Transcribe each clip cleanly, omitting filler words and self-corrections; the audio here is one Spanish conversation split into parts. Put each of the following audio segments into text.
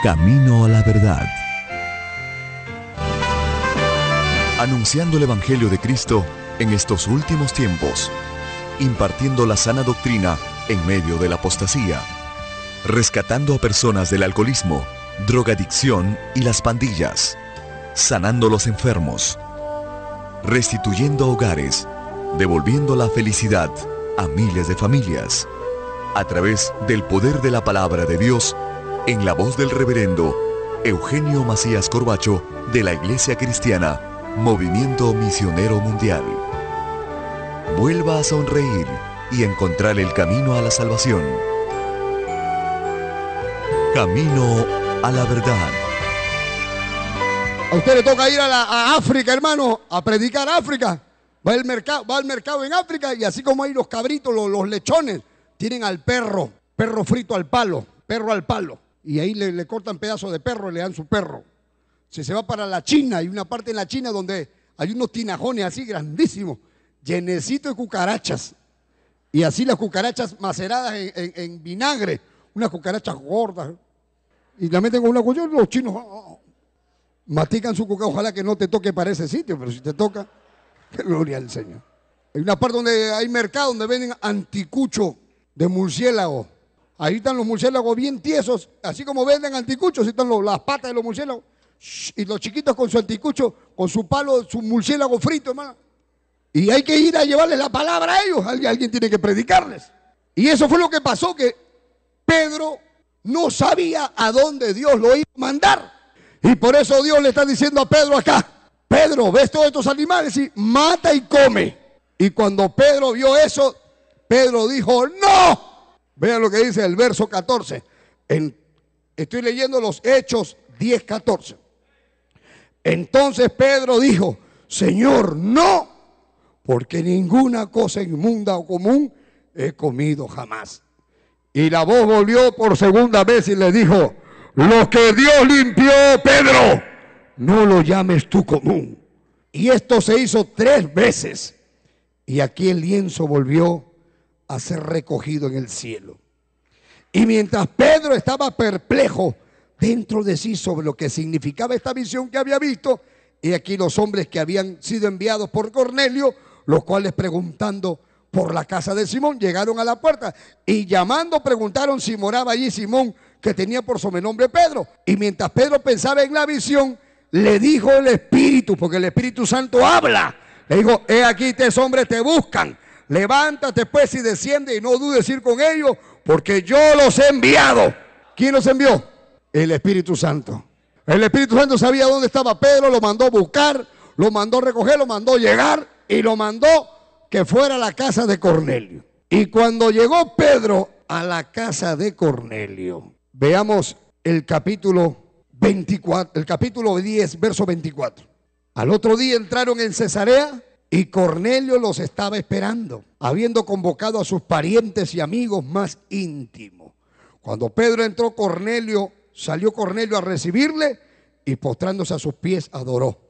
Camino a la verdad. Anunciando el Evangelio de Cristo en estos últimos tiempos, impartiendo la sana doctrina en medio de la apostasía, rescatando a personas del alcoholismo, drogadicción y las pandillas, sanando a los enfermos, restituyendo hogares, devolviendo la felicidad a miles de familias, a través del poder de la palabra de Dios, en la voz del reverendo Eugenio Macías Corbacho de la Iglesia Cristiana Movimiento Misionero Mundial. Vuelva a sonreír y encontrar el camino a la salvación. Camino a la verdad. A usted le toca ir a África, hermano, a predicar África. Va al mercado en África y así como hay los cabritos, los lechones, tienen al perro frito al palo, perro al palo. Y ahí le cortan pedazos de perro y le dan su perro. Si se va para la China, hay una parte en la China donde hay unos tinajones así grandísimos, llenecitos de cucarachas. Y así las cucarachas maceradas en vinagre, unas cucarachas gordas. Y la meten con una cuchara, los chinos mastican su cucaracha. Ojalá que no te toque para ese sitio, pero si te toca, qué gloria al Señor. Hay una parte donde hay mercado donde venden anticucho de murciélago. Ahí están los murciélagos bien tiesos, así como venden anticuchos, ahí están las patas de los murciélagos. Y los chiquitos con su anticucho, con su palo, su murciélago frito, hermano. Y hay que ir a llevarles la palabra a ellos. Alguien tiene que predicarles. Y eso fue lo que pasó, que Pedro no sabía a dónde Dios lo iba a mandar. Y por eso Dios le está diciendo a Pedro acá: Pedro, ¿ves todos estos animales? Y mata y come. Y cuando Pedro vio eso, Pedro dijo: ¡no! Vean lo que dice el verso 14. Estoy leyendo los Hechos 10:14. Entonces Pedro dijo: Señor, no, porque ninguna cosa inmunda o común he comido jamás. Y la voz volvió por segunda vez y le dijo: lo que Dios limpió, Pedro, no lo llames tú común. Y esto se hizo 3 veces. Y aquí el lienzo volvió a ser recogido en el cielo. Y mientras Pedro estaba perplejo dentro de sí sobre lo que significaba esta visión que había visto, y aquí los hombres que habían sido enviados por Cornelio, los cuales preguntando por la casa de Simón, llegaron a la puerta y llamando preguntaron si moraba allí Simón, que tenía por sobrenombre Pedro. Y mientras Pedro pensaba en la visión, le dijo el Espíritu, porque el Espíritu Santo habla, le dijo: he aquí 3 hombres te buscan, levántate pues y desciende y no dudes ir con ellos, porque yo los he enviado. ¿Quién los envió? El Espíritu Santo. El Espíritu Santo sabía dónde estaba Pedro, lo mandó buscar, lo mandó recoger, lo mandó llegar y lo mandó que fuera a la casa de Cornelio. Y cuando llegó Pedro a la casa de Cornelio, veamos el capítulo 24, el capítulo 10, verso 24. Al otro día entraron en Cesarea y Cornelio los estaba esperando, habiendo convocado a sus parientes y amigos más íntimos. Cuando Pedro entró, salió Cornelio a recibirle y postrándose a sus pies adoró.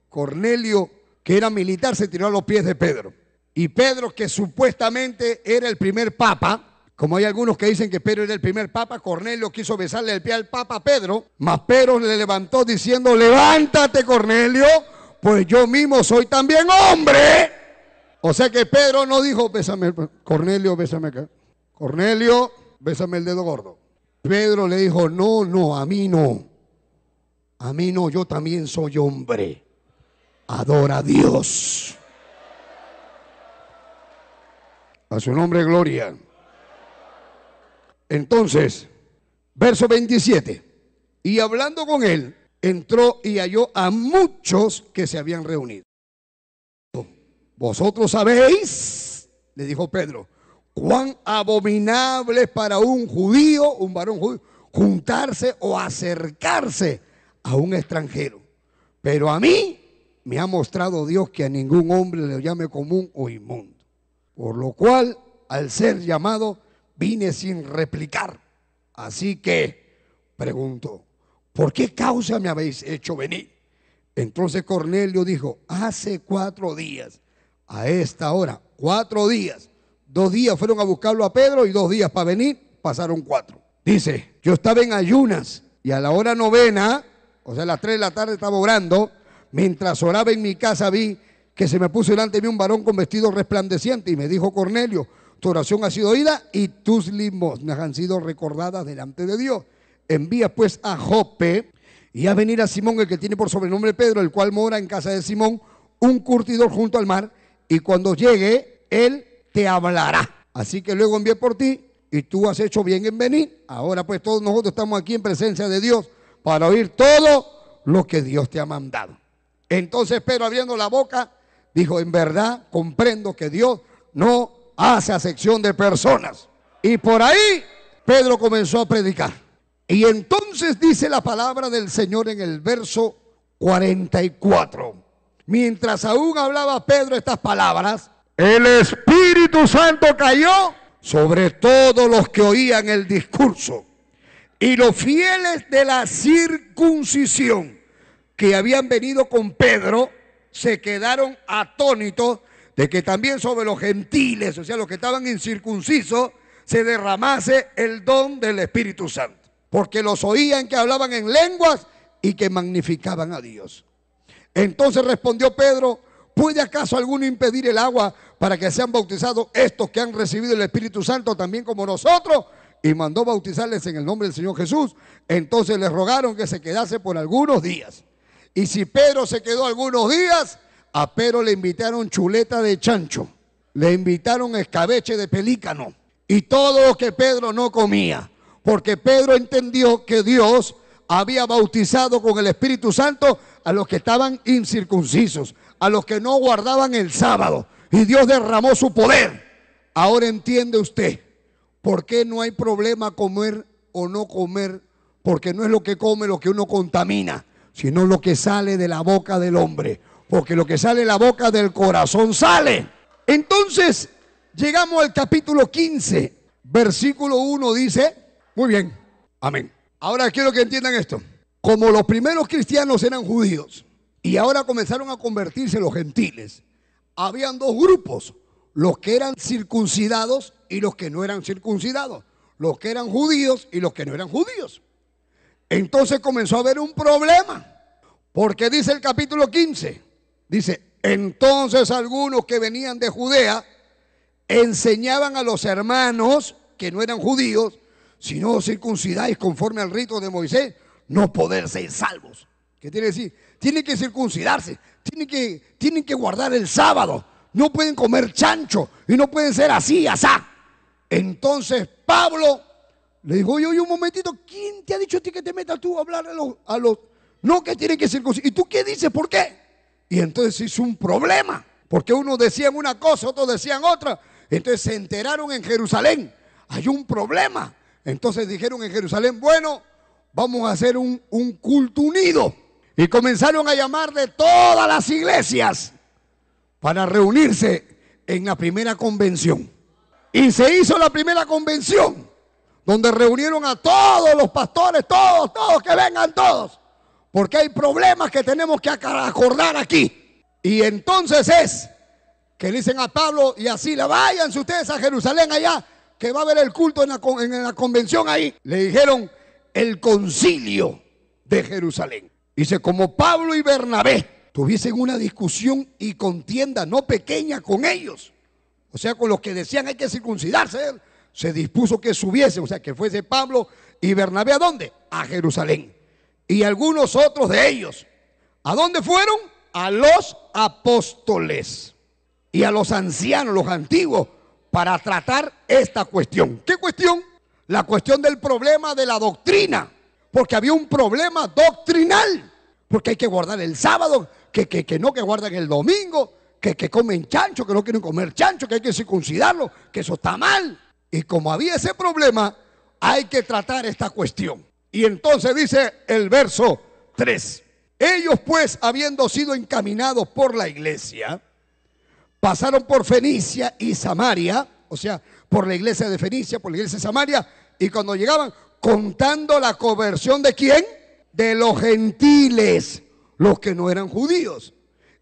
Cornelio, que era militar, se tiró a los pies de Pedro. Y Pedro, que supuestamente era el primer papa, como hay algunos que dicen que Pedro era el primer papa, Cornelio quiso besarle el pie al papa Pedro, mas Pedro le levantó diciendo: levántate, Cornelio, pues yo mismo soy también hombre. O sea que Pedro no dijo: bésame, Cornelio, bésame acá. Cornelio, bésame el dedo gordo. Pedro le dijo: no, a mí no. A mí no, yo también soy hombre. Adora a Dios. A su nombre, gloria. Entonces, verso 27. Y hablando con él, entró y halló a muchos que se habían reunido. Vosotros sabéis, le dijo Pedro, cuán abominable es para un judío, un varón judío, juntarse o acercarse a un extranjero. Pero a mí me ha mostrado Dios que a ningún hombre le llame común o inmundo. Por lo cual, al ser llamado, vine sin replicar. Así que preguntó: ¿por qué causa me habéis hecho venir? Entonces Cornelio dijo: hace 4 días, a esta hora, 4 días. 2 días fueron a buscarlo a Pedro y 2 días para venir, pasaron 4. Dice: yo estaba en ayunas Y a la hora novena, o sea, a las 3 de la tarde estaba orando. Mientras oraba en mi casa vi que se me puso delante de mí un varón con vestido resplandeciente y me dijo: Cornelio, tu oración ha sido oída y tus limosnas han sido recordadas delante de Dios. Envía pues a Jope y a venir a Simón, el que tiene por sobrenombre Pedro, el cual mora en casa de Simón, un curtidor junto al mar, y cuando llegue, él te hablará. Así que luego envié por ti y tú has hecho bien en venir. Ahora pues todos nosotros estamos aquí en presencia de Dios para oír todo lo que Dios te ha mandado. Entonces Pedro, abriendo la boca, dijo: en verdad comprendo que Dios no hace acepción de personas. Y por ahí Pedro comenzó a predicar. Y entonces dice la palabra del Señor en el verso 44. Mientras aún hablaba Pedro estas palabras, el Espíritu Santo cayó sobre todos los que oían el discurso. Y los fieles de la circuncisión que habían venido con Pedro se quedaron atónitos de que también sobre los gentiles, o sea, los que estaban incircuncisos, se derramase el don del Espíritu Santo, porque los oían que hablaban en lenguas y que magnificaban a Dios. Entonces respondió Pedro: ¿puede acaso alguno impedir el agua para que sean bautizados estos que han recibido el Espíritu Santo también como nosotros? Y mandó bautizarles en el nombre del Señor Jesús. Entonces les rogaron que se quedase por algunos días. Y si Pedro se quedó algunos días, a Pedro le invitaron chuleta de chancho, le invitaron escabeche de pelícano y todo lo que Pedro no comía, porque Pedro entendió que Dios había bautizado con el Espíritu Santo a los que estaban incircuncisos, a los que no guardaban el sábado, y Dios derramó su poder. Ahora entiende usted por qué no hay problema comer o no comer, porque no es lo que come lo que uno contamina, sino lo que sale de la boca del hombre, porque lo que sale de la boca del corazón sale. Entonces llegamos al capítulo 15, versículo 1 dice, muy bien, amén. Ahora quiero que entiendan esto. Como los primeros cristianos eran judíos y ahora comenzaron a convertirse los gentiles, habían dos grupos: los que eran circuncidados y los que no eran circuncidados, los que eran judíos y los que no eran judíos. Entonces comenzó a haber un problema, porque dice el capítulo 15, dice: entonces algunos que venían de Judea enseñaban a los hermanos que no eran judíos: si no os circuncidáis conforme al rito de Moisés, no poder ser salvos. ¿Qué quiere decir? Tienen que circuncidarse, tienen que guardar el sábado, no pueden comer chancho y no pueden ser así, asá. Entonces Pablo le dijo: oye, un momentito, ¿quién te ha dicho a ti que te metas tú a hablar a los no que tienen que circuncidar? ¿Y tú qué dices? ¿Por qué? Y entonces hizo un problema, porque unos decían una cosa, otros decían otra. Entonces se enteraron en Jerusalén, hay un problema. Entonces dijeron en Jerusalén: bueno, vamos a hacer un culto unido. Y comenzaron a llamar de todas las iglesias para reunirse en la primera convención. Y se hizo la primera convención, donde reunieron a todos los pastores, todos, que vengan todos, porque hay problemas que tenemos que acordar aquí. Y entonces es que le dicen a Pablo y a Silas: váyanse ustedes a Jerusalén allá, que va a haber el culto en la convención ahí. Le dijeron el concilio de Jerusalén. Dice: como Pablo y Bernabé tuviesen una discusión y contienda no pequeña con ellos, o sea, con los que decían hay que circuncidarse, se dispuso que subiesen, o sea, que fuese Pablo y Bernabé, ¿a dónde? A Jerusalén. Y algunos otros de ellos, ¿a dónde fueron? A los apóstoles y a los ancianos, los antiguos, para tratar esta cuestión. ¿Qué cuestión? La cuestión del problema de la doctrina, porque había un problema doctrinal, porque hay que guardar el sábado, que no, que guardan el domingo, que comen chancho, que no quieren comer chancho, que hay que circuncidarlo, que eso está mal. Y como había ese problema, hay que tratar esta cuestión. Y entonces dice el verso 3: ellos pues, habiendo sido encaminados por la iglesia, pasaron por Fenicia y Samaria, o sea, por la iglesia de Fenicia, por la iglesia de Samaria, y cuando llegaban, contando la conversión ¿de quién? De los gentiles, los que no eran judíos,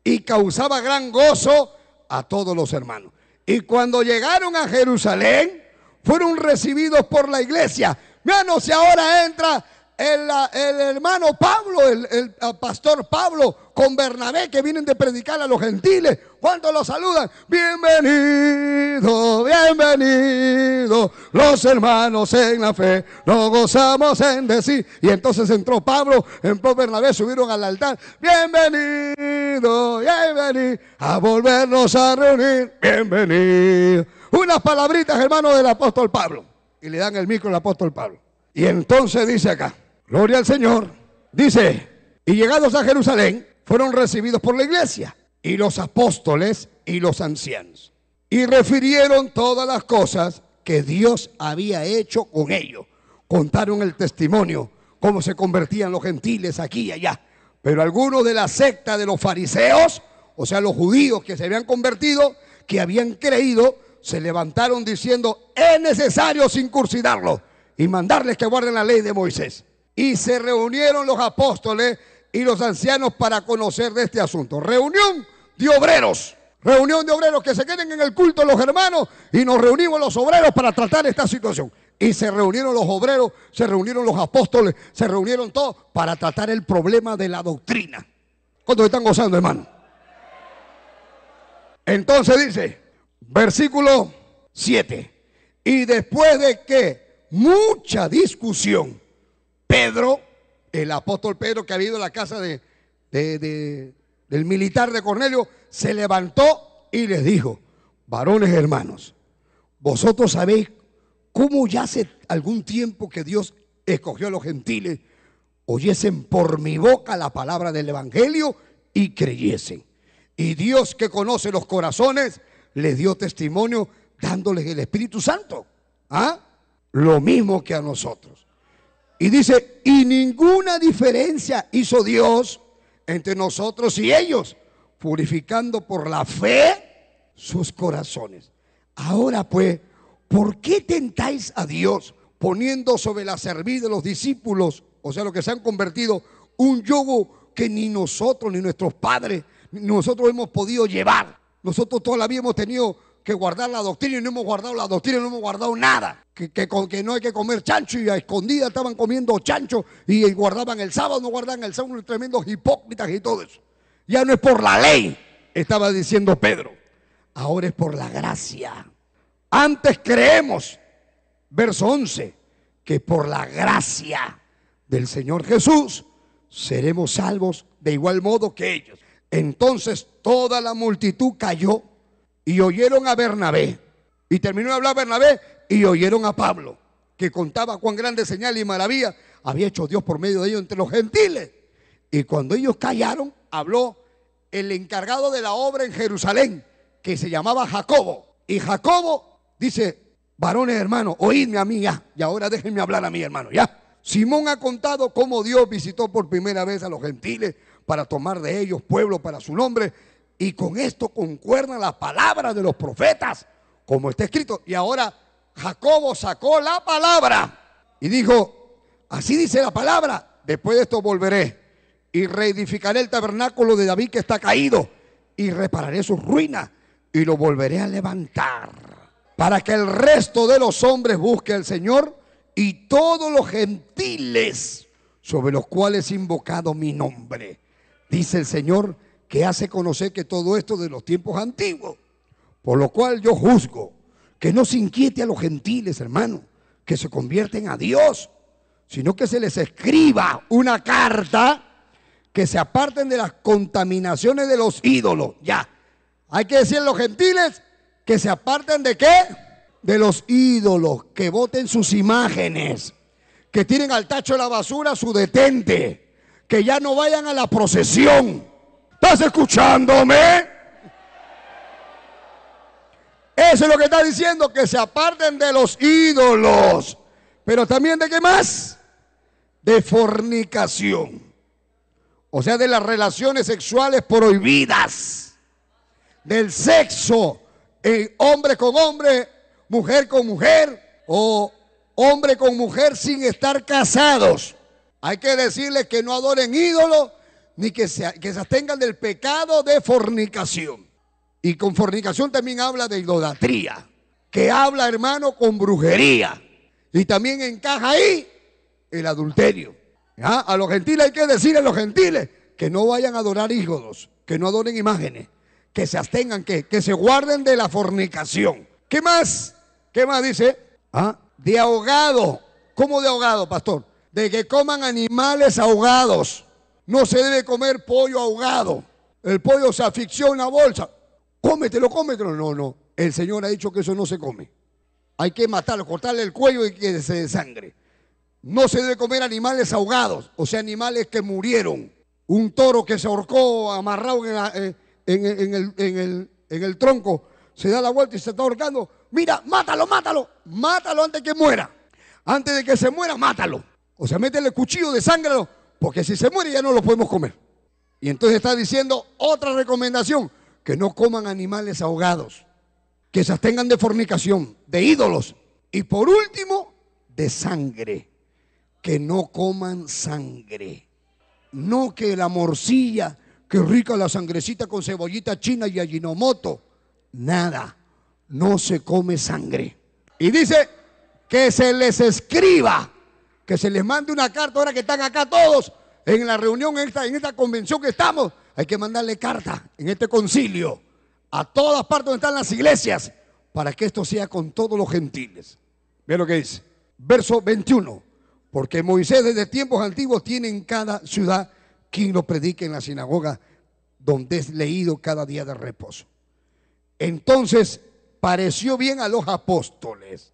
y causaba gran gozo a todos los hermanos. Y cuando llegaron a Jerusalén, fueron recibidos por la iglesia. Vean, si ahora entra el hermano Pablo, el pastor Pablo con Bernabé, que vienen de predicar a los gentiles. ¿Cuántos los saludan? Bienvenido, bienvenido, los hermanos en la fe, nos gozamos en decir. Y entonces entró Pablo, entró Bernabé, subieron al altar. Bienvenido, bienvenido, a volvernos a reunir. Bienvenido. Unas palabritas, hermano, del apóstol Pablo. Y le dan el micro al apóstol Pablo. Y entonces dice acá, gloria al Señor, dice, y llegados a Jerusalén, fueron recibidos por la iglesia y los apóstoles y los ancianos. Y refirieron todas las cosas que Dios había hecho con ellos. Contaron el testimonio, cómo se convertían los gentiles aquí y allá. Pero algunos de la secta de los fariseos, o sea, los judíos que se habían convertido, que habían creído, se levantaron diciendo, es necesario circuncidarlo y mandarles que guarden la ley de Moisés. Y se reunieron los apóstoles y los ancianos para conocer de este asunto. Reunión de obreros que se queden en el culto de los hermanos, y nos reunimos los obreros para tratar esta situación. Y se reunieron los obreros, se reunieron los apóstoles, se reunieron todos para tratar el problema de la doctrina. ¿Cuántos están gozando, hermano? Entonces dice, versículo 7, y después de que mucha discusión, Pedro, el apóstol Pedro, que había ido a la casa del militar de Cornelio, se levantó y les dijo, varones hermanos, vosotros sabéis cómo ya hace algún tiempo que Dios escogió a los gentiles, oyesen por mi boca la palabra del evangelio y creyesen. Y Dios, que conoce los corazones, les dio testimonio dándoles el Espíritu Santo. ¿Ah? Lo mismo que a nosotros. Y dice, y ninguna diferencia hizo Dios entre nosotros y ellos, purificando por la fe sus corazones. Ahora pues, ¿por qué tentáis a Dios poniendo sobre la cerviz de los discípulos, o sea, los que se han convertido, un yugo que ni nosotros ni nuestros padres ni nosotros hemos podido llevar? Nosotros todavía hemos tenido que guardar la doctrina y no hemos guardado la doctrina, no hemos guardado nada. Que no hay que comer chancho, y a escondidas estaban comiendo chancho y guardaban el sábado, no guardaban el sábado, tremendos hipócritas y todo eso. Ya no es por la ley, estaba diciendo Pedro, ahora es por la gracia. Antes creemos, verso 11, que por la gracia del Señor Jesús seremos salvos de igual modo que ellos. Entonces toda la multitud cayó y oyeron a Bernabé. Y terminó de hablar Bernabé y oyeron a Pablo, que contaba cuán grande señal y maravilla había hecho Dios por medio de ellos entre los gentiles. Y cuando ellos callaron, habló el encargado de la obra en Jerusalén, que se llamaba Jacobo. Y Jacobo dice, varones hermanos, oídme a mí ya, y ahora déjenme hablar a mí, hermano, ya. Simón ha contado cómo Dios visitó por primera vez a los gentiles para tomar de ellos pueblo para su nombre, y con esto concuerdan las palabras de los profetas, como está escrito. Y ahora Jacobo sacó la palabra y dijo, así dice la palabra, después de esto volveré y reedificaré el tabernáculo de David que está caído, y repararé sus ruinas y lo volveré a levantar, para que el resto de los hombres busque al Señor, y todos los gentiles sobre los cuales he invocado mi nombre, dice el Señor, que hace conocer que todo esto de los tiempos antiguos. Por lo cual yo juzgo que no se inquiete a los gentiles, hermano, que se convierten a Dios, sino que se les escriba una carta, que se aparten de las contaminaciones de los ídolos. Ya, hay que decir a los gentiles que se aparten ¿de qué? De los ídolos, que boten sus imágenes, que tiren al tacho de la basura su detente, que ya no vayan a la procesión. ¿Estás escuchándome? Eso es lo que está diciendo, que se aparten de los ídolos. Pero también ¿de qué más? De fornicación. O sea, de las relaciones sexuales prohibidas, del sexo, hombre con hombre, mujer con mujer, o hombre con mujer sin estar casados. Hay que decirles que no adoren ídolos, ni que se abstengan del pecado de fornicación. Y con fornicación también habla de idolatría, que habla, hermano, con brujería. Y también encaja ahí el adulterio. ¿Ah? A los gentiles hay que decirle a los gentiles que no vayan a adorar ídolos, que no adoren imágenes, que se abstengan, que se guarden de la fornicación. ¿Qué más? ¿Qué más dice? ¿Ah? De ahogado. ¿Cómo de ahogado, pastor? De que coman animales ahogados. No se debe comer pollo ahogado. El pollo se asfixió en la bolsa. Cómetelo, cómetelo. No, no. El Señor ha dicho que eso no se come. Hay que matarlo, cortarle el cuello y que se desangre. No se debe comer animales ahogados, o sea, animales que murieron. Un toro que se ahorcó amarrado en el tronco, se da la vuelta y se está ahorcando. Mira, mátalo, mátalo, mátalo antes que muera. Antes de que se muera, mátalo. O sea, métele el cuchillo, desángralo, porque si se muere ya no lo podemos comer. Y entonces está diciendo otra recomendación, que no coman animales ahogados, que se abstengan de fornicación, de ídolos. Y por último, de sangre. Que no coman sangre. No que la morcilla, que rica la sangrecita con cebollita china y ajinomoto. Nada, no se come sangre. Y dice que se les escriba, que se les mande una carta. Ahora que están acá todos en la reunión, en esta convención que estamos, hay que mandarle carta en este concilio a todas partes donde están las iglesias, para que esto sea con todos los gentiles. Ve lo que dice, verso 21. Porque Moisés desde tiempos antiguos tiene en cada ciudad quien lo predique en la sinagoga, donde es leído cada día de reposo. Entonces pareció bien a los apóstoles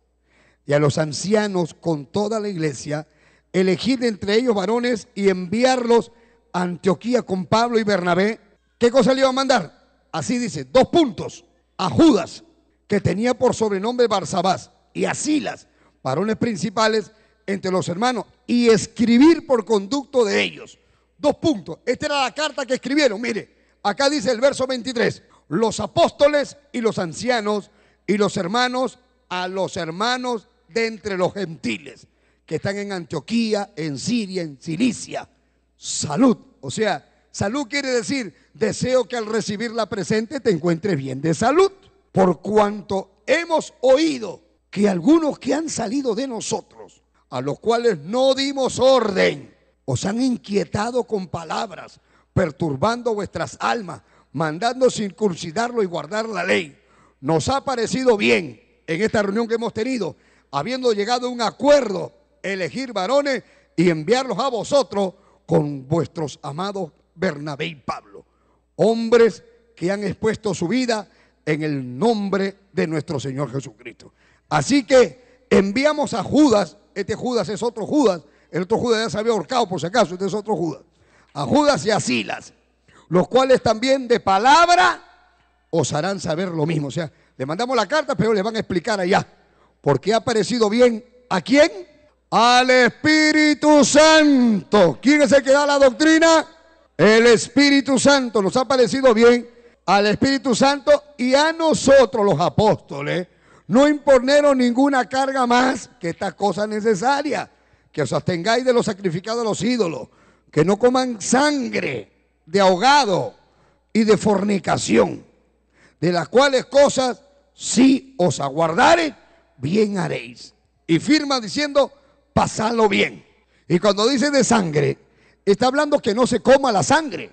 y a los ancianos con toda la iglesia elegir entre ellos varones y enviarlos a Antioquía con Pablo y Bernabé. ¿Qué cosa le iba a mandar? Así dice, 2 puntos. A Judas, que tenía por sobrenombre Barsabás, y a Silas, varones principales entre los hermanos, y escribir por conducto de ellos. 2 puntos. Esta era la carta que escribieron. Mire, acá dice el verso 23. Los apóstoles y los ancianos y los hermanos a los hermanos de entre los gentiles que están en Antioquía, en Siria, en Cilicia. Salud. O sea, salud quiere decir, deseo que al recibir la presente te encuentres bien de salud. Por cuanto hemos oído que algunos que han salido de nosotros, a los cuales no dimos orden, os han inquietado con palabras, perturbando vuestras almas, mandando circuncidarlo y guardar la ley. Nos ha parecido bien en esta reunión que hemos tenido, habiendo llegado a un acuerdo, elegir varones y enviarlos a vosotros con vuestros amados Bernabé y Pablo, hombres que han expuesto su vida en el nombre de nuestro Señor Jesucristo. Así que enviamos a Judas. Este Judas es otro Judas. El otro Judas ya se había ahorcado por si acaso. Este es otro Judas. A Judas y a Silas, los cuales también de palabra os harán saber lo mismo. O sea, le mandamos la carta, pero le van a explicar allá. Porque ha parecido bien. ¿A quién? Al Espíritu Santo. ¿Quién es el que da la doctrina? El Espíritu Santo. Nos ha parecido bien al Espíritu Santo y a nosotros los apóstoles no imponeros ninguna carga más que esta cosa necesaria, que os abstengáis de los sacrificados a los ídolos, que no coman sangre de ahogado y de fornicación, de las cuales cosas si os aguardareis, bien haréis. Y firma diciendo, pasadlo bien. Y cuando dice de sangre, está hablando que no se coma la sangre,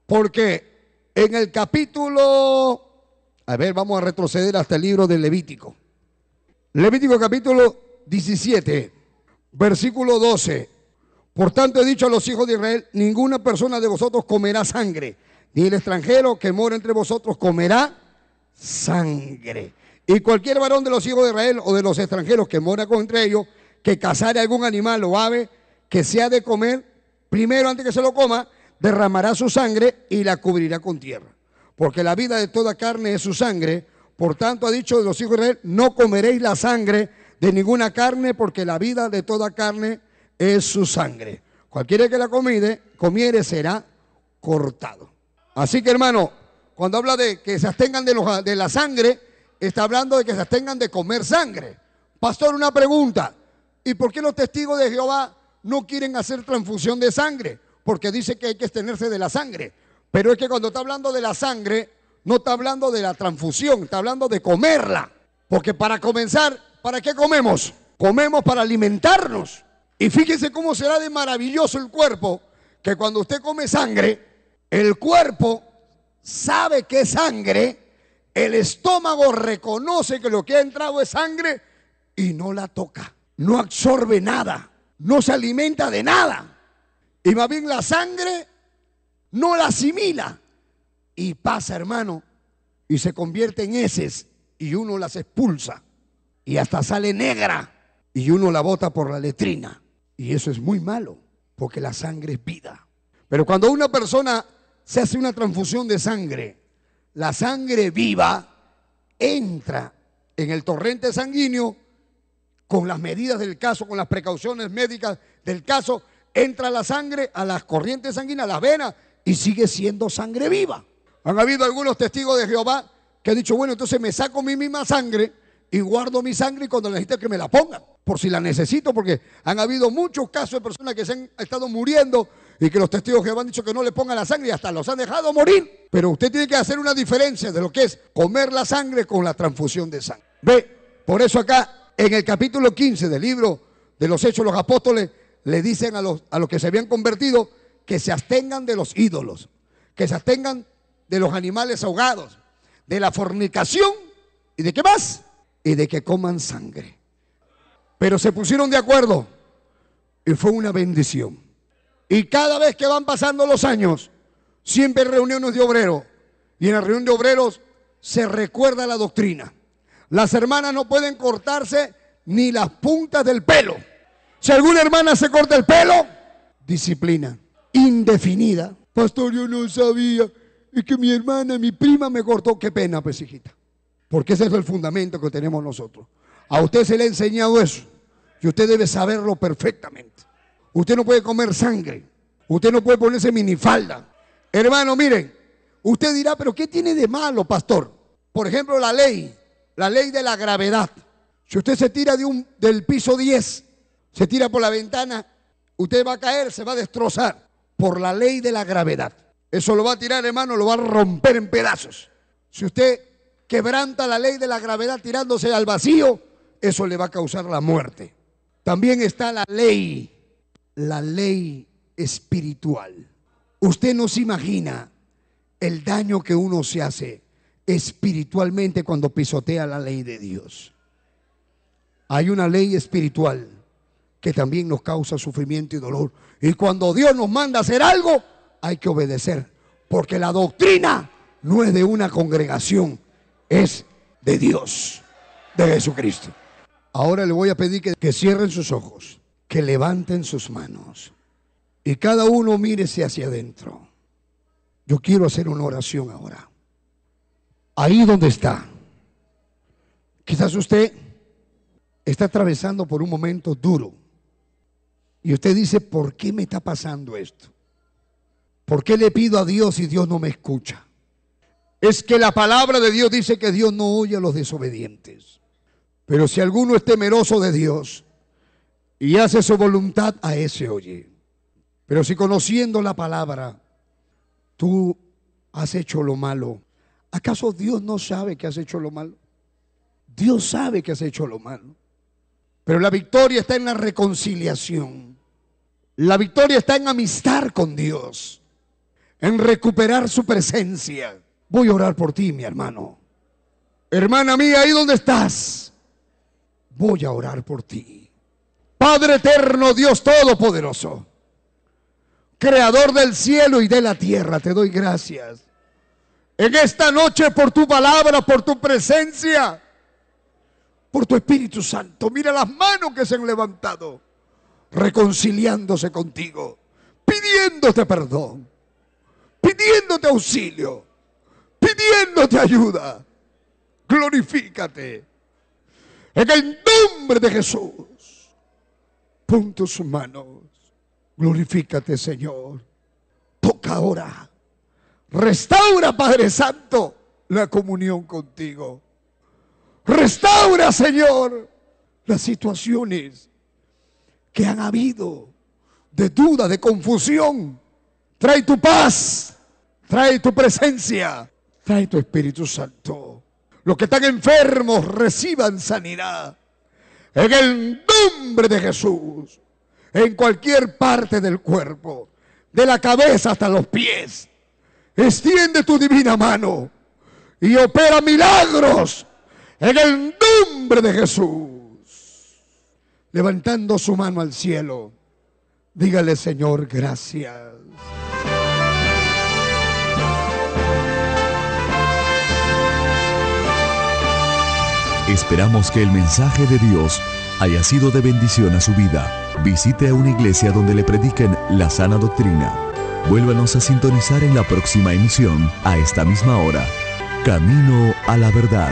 porque en el capítulo... A ver, vamos a retroceder hasta el libro de Levítico. Levítico capítulo 17, versículo 12. Por tanto he dicho a los hijos de Israel, ninguna persona de vosotros comerá sangre, ni el extranjero que mora entre vosotros comerá sangre. Y cualquier varón de los hijos de Israel o de los extranjeros que mora entre ellos, que cazare algún animal o ave que sea de comer, primero antes que se lo coma, derramará su sangre y la cubrirá con tierra. Porque la vida de toda carne es su sangre. Por tanto ha dicho de los hijos de Israel, no comeréis la sangre de ninguna carne, porque la vida de toda carne es su sangre. Cualquiera que la comiere será cortado. Así que, hermano, cuando habla de que se abstengan de la sangre, está hablando de que se abstengan de comer sangre. Pastor, una pregunta. ¿Y por qué los testigos de Jehová no quieren hacer transfusión de sangre? Porque dice que hay que abstenerse de la sangre. Pero es que cuando está hablando de la sangre, no está hablando de la transfusión, está hablando de comerla. Porque para comenzar, ¿para qué comemos? Comemos para alimentarnos. Y fíjense cómo será de maravilloso el cuerpo, que cuando usted come sangre, el cuerpo sabe que es sangre, el estómago reconoce que lo que ha entrado es sangre y no la toca, no absorbe nada, no se alimenta de nada. Y más bien la sangre no la asimila y pasa, hermano, y se convierte en heces y uno las expulsa y hasta sale negra y uno la bota por la letrina. Y eso es muy malo, porque la sangre es vida. Pero cuando una persona se hace una transfusión de sangre, la sangre viva entra en el torrente sanguíneo con las medidas del caso, con las precauciones médicas del caso, entra la sangre a las corrientes sanguíneas, a las venas, y sigue siendo sangre viva. Han habido algunos testigos de Jehová que han dicho, bueno, entonces me saco mi misma sangre y guardo mi sangre y cuando necesite que me la pongan, por si la necesito, porque han habido muchos casos de personas que se han estado muriendo y que los testigos de Jehová han dicho que no le pongan la sangre y hasta los han dejado morir. Pero usted tiene que hacer una diferencia de lo que es comer la sangre con la transfusión de sangre. Ve, por eso acá en el capítulo 15 del libro de los Hechos de los Apóstoles le dicen a los que se habían convertido que se abstengan de los ídolos, que se abstengan de los animales ahogados, de la fornicación y de qué más, y de que coman sangre. Pero se pusieron de acuerdo y fue una bendición. Y cada vez que van pasando los años, siempre hay reuniones de obreros. Y en la reunión de obreros se recuerda la doctrina. Las hermanas no pueden cortarse ni las puntas del pelo. Si alguna hermana se corta el pelo, disciplina indefinida. Pastor, yo no sabía. Es que mi hermana, mi prima me cortó. Qué pena, pues, hijita. Porque ese es el fundamento que tenemos nosotros. A usted se le ha enseñado eso. Y usted debe saberlo perfectamente. Usted no puede comer sangre. Usted no puede ponerse minifalda. Hermano, miren, usted dirá, pero ¿qué tiene de malo, pastor? Por ejemplo, la ley de la gravedad. Si usted se tira del piso 10, se tira por la ventana, usted va a caer, se va a destrozar por la ley de la gravedad. Eso lo va a tirar, hermano, lo va a romper en pedazos. Si usted quebranta la ley de la gravedad tirándose al vacío, eso le va a causar la muerte. También está la ley espiritual. Usted no se imagina el daño que uno se hace espiritualmente cuando pisotea la ley de Dios. Hay una ley espiritual que también nos causa sufrimiento y dolor. Y cuando Dios nos manda a hacer algo, hay que obedecer, porque la doctrina no es de una congregación, es de Dios, de Jesucristo. Ahora le voy a pedir que cierren sus ojos, que levanten sus manos y cada uno mírese hacia adentro. Yo quiero hacer una oración ahora. Ahí donde está, quizás usted está atravesando por un momento duro y usted dice, ¿por qué me está pasando esto? ¿Por qué le pido a Dios y Dios no me escucha? Es que la palabra de Dios dice que Dios no oye a los desobedientes. Pero si alguno es temeroso de Dios y hace su voluntad, a ese oye. Pero si conociendo la palabra, tú has hecho lo malo, ¿acaso Dios no sabe que has hecho lo malo? Dios sabe que has hecho lo malo. Pero la victoria está en la reconciliación. La victoria está en amistad con Dios, en recuperar su presencia. Voy a orar por ti, mi hermano. Hermana mía, ahí donde estás, voy a orar por ti. Padre eterno, Dios todopoderoso, creador del cielo y de la tierra, te doy gracias en esta noche por tu palabra, por tu presencia, por tu Espíritu Santo. Mira las manos que se han levantado, reconciliándose contigo, pidiéndote perdón, pidiéndote auxilio, pidiéndote ayuda. Glorifícate en el nombre de Jesús. Pon tus manos. Glorifícate, Señor. Toca ahora. Restaura, Padre Santo, la comunión contigo. Restaura, Señor, las situaciones que han habido de duda, de confusión. Trae tu paz, trae tu presencia, trae tu Espíritu Santo. Los que están enfermos reciban sanidad en el nombre de Jesús. en cualquier parte del cuerpo, de la cabeza hasta los pies. Extiende tu divina mano y opera milagros en el nombre de Jesús. Levantando su mano al cielo, dígale: Señor, gracias. Esperamos que el mensaje de Dios haya sido de bendición a su vida. Visite a una iglesia donde le prediquen la sana doctrina. Vuélvanos a sintonizar en la próxima emisión a esta misma hora. Camino a la verdad.